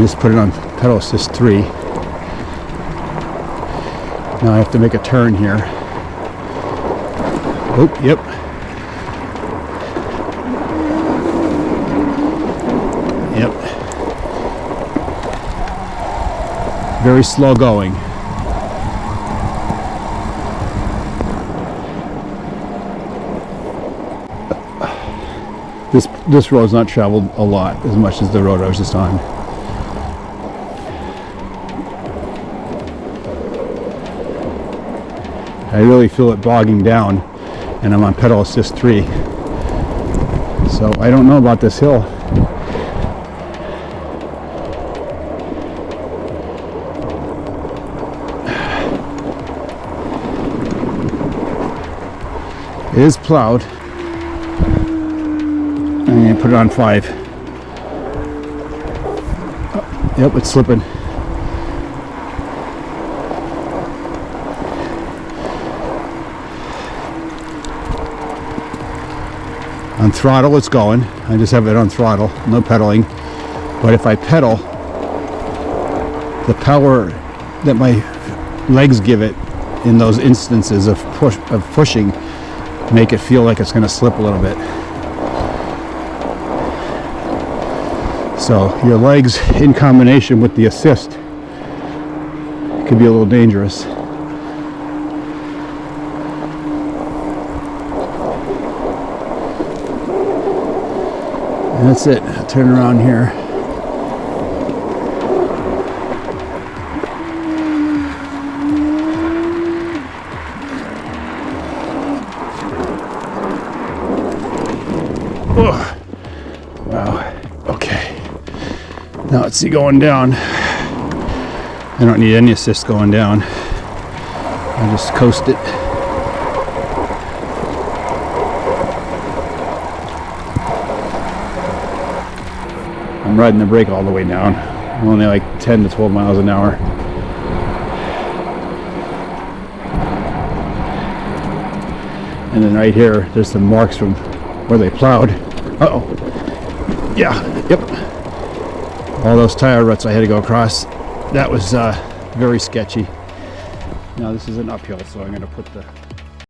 just put it on pedal assist 3. Now I have to make a turn here. Oh, yep. Yep. Very slow going. This road's not traveled a lot as much as the road I was just on. I really feel it bogging down, and I'm on pedal assist 3. So I don't know about this hill. It is plowed. I'm going to put it on 5. Oh, yep, it's slipping. On throttle it's going. I just have it on throttle, no pedaling. But if I pedal, the power that my legs give it in those instances of pushing make it feel like it's going to slip a little bit. So your legs in combination with the assist could be a little dangerous. And that's it. I'll turn around here. Oh, wow. Okay. Now let's see going down. I don't need any assist going down. I just coast it. I'm riding the brake all the way down. I'm only like 10 to 12 miles an hour. And then right here, there's some marks from where they plowed. Uh-oh. Yeah, yep. All those tire ruts I had to go across. That was very sketchy. Now this is an uphill, so I'm going to put the